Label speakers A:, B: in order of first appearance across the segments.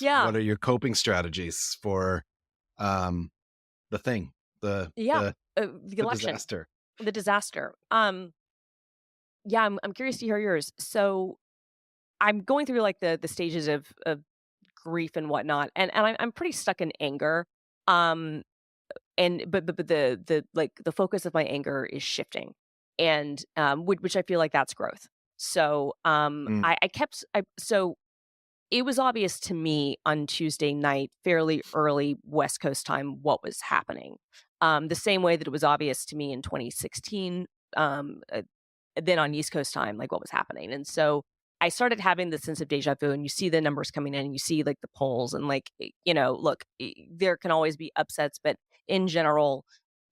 A: Yeah.
B: what are your coping strategies for um the thing, the
A: Yeah.
B: the
A: The
B: the
A: election,
B: disaster?
A: the disaster. Yeah, I'm curious to hear yours. So I'm going through like the stages of grief and whatnot, and I'm pretty stuck in anger. Um, and but the like the focus of my anger is shifting, and which I feel like that's growth. So
B: Mm.
A: I kept so it was obvious to me on Tuesday night, fairly early West Coast time, what was happening. The same way that it was obvious to me in 2016. Then on East Coast time, like what was happening. And so I started having this sense of deja vu, and you see the numbers coming in, and you see like the polls, and like, look, there can always be upsets, but in general,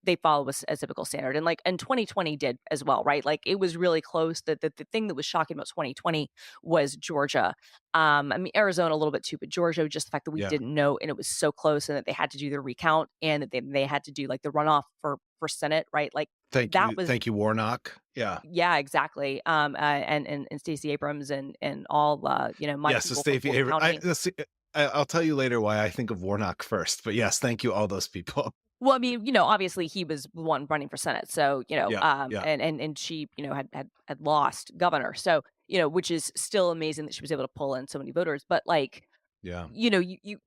A: they follow a typical standard. And like, and 2020 did as well, right? Like it was really close. The thing that was shocking about 2020 was Georgia. I mean, Arizona a little bit too, but Georgia, just the fact that we
B: Yeah.
A: didn't know, and it was so close, and that they had to do the recount, and that they had to do like the runoff for Senate, right? Like that was
B: Thank you, Warnock. Yeah.
A: yeah, exactly. And Stacey Abrams and all, my
B: Yes, the
A: people from
B: Stacey
A: Fulton
B: Abrams.
A: County.
B: I'll tell you later why I think of Warnock first, but yes, thank you, all those people.
A: Well, I mean, obviously he was the one running for Senate. So,
B: Yeah, yeah,
A: and she, had lost governor. So, which is still amazing that she was able to pull in so many voters. But like,
B: yeah.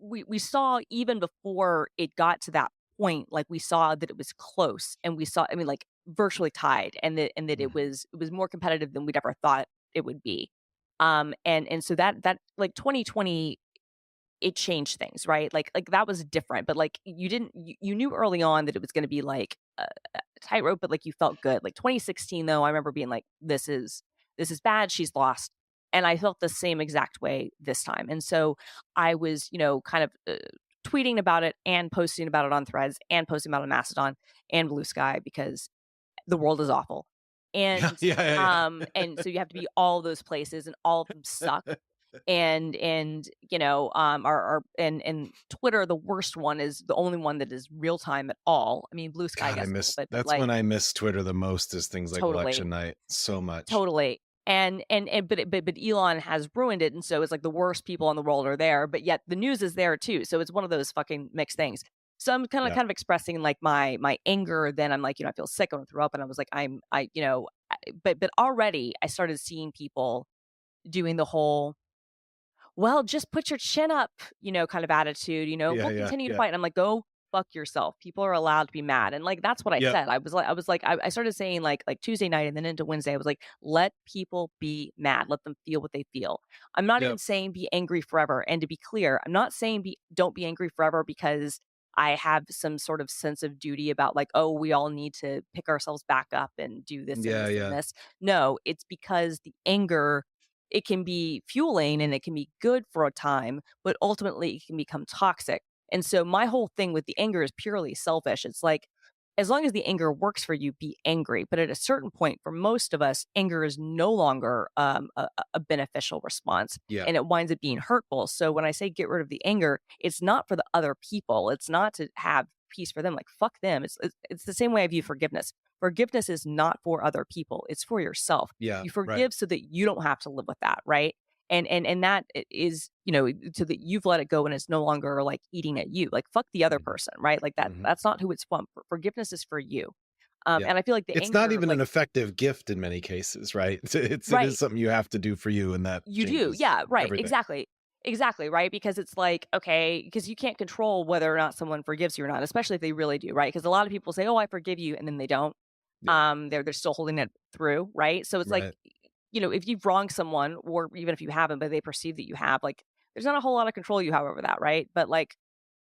A: we saw even before it got to that point, like we saw that it was close, and we saw, I mean, like virtually tied, and that it
B: Mhm.
A: was more competitive than we'd ever thought it would be. And so that like 2020, it changed things, right? Like that was different, but like you knew early on that it was going to be like a tightrope, but like you felt good. Like 2016, though, I remember being like, this is bad. She's lost. And I felt the same exact way this time. And so I was, kind of tweeting about it and posting about it on Threads and posting about it on Mastodon and Blue Sky, because the world is awful.
B: Yeah,
A: And
B: yeah,
A: and so you have to be all those places, and all of them suck.
B: yeah.
A: And are and Twitter, the worst one, is the only one that is real time at all. I mean, Blue Sky, I
B: God,
A: guess, a little bit, but
B: that's when
A: like
B: I miss Twitter the most, is things like
A: totally,
B: election night so much.
A: totally. And but Elon has ruined it, and so it's like the worst people in the world are there, but yet the news is there too. So it's one of those fucking mixed things. So I'm
B: Yeah.
A: kind of expressing like my anger. Then I'm like, I feel sick, I want to throw up, and I was like, but already I started seeing people doing the whole, well, just put your chin up, kind of attitude,
B: Yeah,
A: we'll
B: yeah,
A: continue to
B: yeah.
A: fight. And I'm like, go fuck yourself. People are allowed to be mad. And like, that's what I
B: Yep,
A: said. I started saying like Tuesday night and then into Wednesday, I was like, let people be mad. Let them feel what they feel. I'm not even
B: yep.
A: saying be angry forever. And to be clear, I'm not saying don't be angry forever because I have some sort of sense of duty about like, oh, we all need to pick ourselves back up and do this and
B: Yeah,
A: this and
B: yeah.
A: this. No, it's because the anger, it can be fueling and it can be good for a time, but ultimately it can become toxic. And so my whole thing with the anger is purely selfish. It's like, as long as the anger works for you, be angry. But at a certain point, for most of us, anger is no longer a beneficial response,
B: Yeah.
A: and it winds up being hurtful. So when I say get rid of the anger, it's not for the other people. It's not to have peace for them. Like, fuck them. It's the same way I view forgiveness. Forgiveness is not for other people. It's for yourself.
B: Yeah,
A: You
B: right.
A: forgive so that you don't have to live with that, right? And that is, so that you've let it go and it's no longer like eating at you. Like fuck the other
B: Mhm,
A: person, right? Like
B: mhm.
A: that's not who it's from. Forgiveness is for you.
B: Yeah.
A: And I feel like the
B: It's not
A: anger,
B: even an
A: like
B: effective gift in many cases, right? It is
A: right,
B: something you have to do for you, and that
A: you do,
B: changes
A: yeah, right,
B: everything.
A: exactly, right, because it's like, okay, because you can't control whether or not someone forgives you or not, especially if they really do, right? Because a lot of people say, oh, I forgive you, and then they don't.
B: Yeah,
A: They're still holding it through, right? So it's like,
B: right.
A: if you've wronged someone, or even if you haven't, but they perceive that you have, like, there's not a whole lot of control you have over that, right? But like,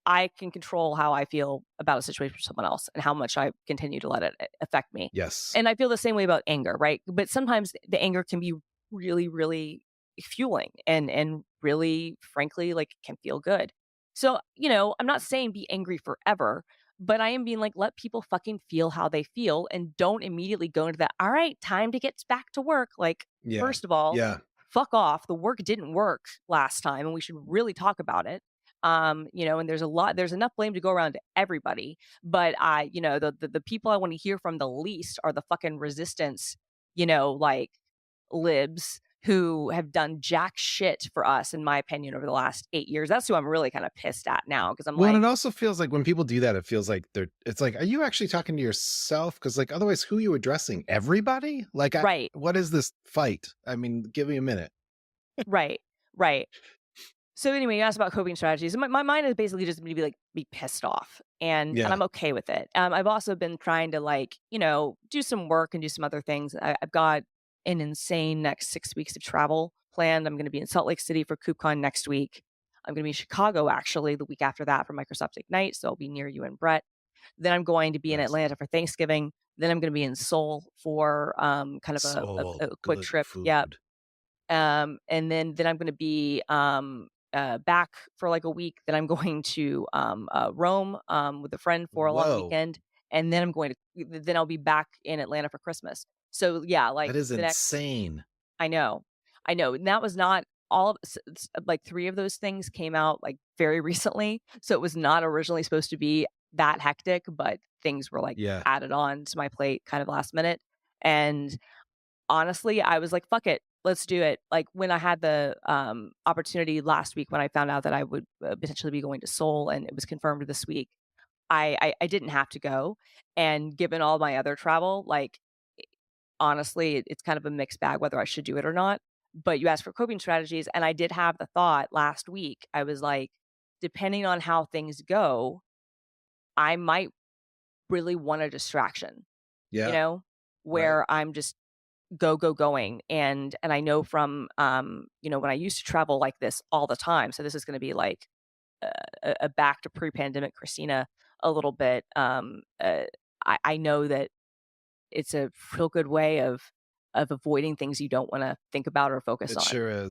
A: I can control how I feel about a situation with someone else and how much I continue to let it affect me.
B: Yes.
A: And I feel the same way about anger, right? But sometimes the anger can be really, really fueling, and really, frankly, like can feel good. So, I'm not saying be angry forever, but I am being like, let people fucking feel how they feel, and don't immediately go into that, all right, time to get back to work. Like,
B: Yeah.
A: first of all,
B: Yeah.
A: fuck off. The work didn't work last time, and we should really talk about it. And there's enough blame to go around to everybody. But the people I want to hear from the least are the fucking resistance, like libs who have done jack shit for us, in my opinion, over the last 8 years. That's who I'm really kind of pissed at now because I'm
B: Well, and
A: like,
B: it also feels like when people do that, it feels like it's like, are you actually talking to yourself? Because like otherwise, who are you addressing? Everybody? Like,
A: right,
B: what is this fight? I mean, give me a minute.
A: right, right. So anyway, you asked about coping strategies. My mind is basically just to be like be pissed off, and
B: Yeah.
A: I'm okay with it. I've also been trying to like do some work and do some other things. I've got an insane next 6 weeks of travel planned. I'm going to be in Salt Lake City for KubeCon next week. I'm going to be in Chicago actually the week after that for Microsoft Ignite, so I'll be near you and Brett. Then I'm going to be in
B: Nice.
A: Atlanta for Thanksgiving. Then I'm going to be in Seoul for kind of
B: Soul,
A: a quick
B: good
A: trip. Yeah,
B: food.
A: and then I'm gonna be, back for, like, a week, then I'm going to, Rome, with a friend for a long
B: Whoa,
A: weekend, and then I'm going to then I'll be back in Atlanta for Christmas. So, yeah, like,
B: that is
A: the next
B: insane.
A: I know, I know, and that was not all of like, 3 of those things came out, like, very recently, so it was not originally supposed to be that hectic, but things were, like,
B: Yeah,
A: added on to my plate kind of last minute, and honestly, I was like, "Fuck it, let's do it." Like, when I had the, opportunity last week when I found out that I would, potentially be going to Seoul and it was confirmed this week, I didn't have to go, and given all my other travel, like, honestly, it's kind of a mixed bag whether I should do it or not, but you asked for coping strategies, and I did have the thought last week, I was like, "Depending on how things go, I might really want a distraction," you
B: yeah,
A: know,
B: right.
A: where I'm just going, and I know from, when I used to travel like this all the time, so this is gonna be like a back to pre-pandemic Christina a little bit, I know that it's a real good way of avoiding things you don't wanna think about or focus
B: It
A: on.
B: sure is.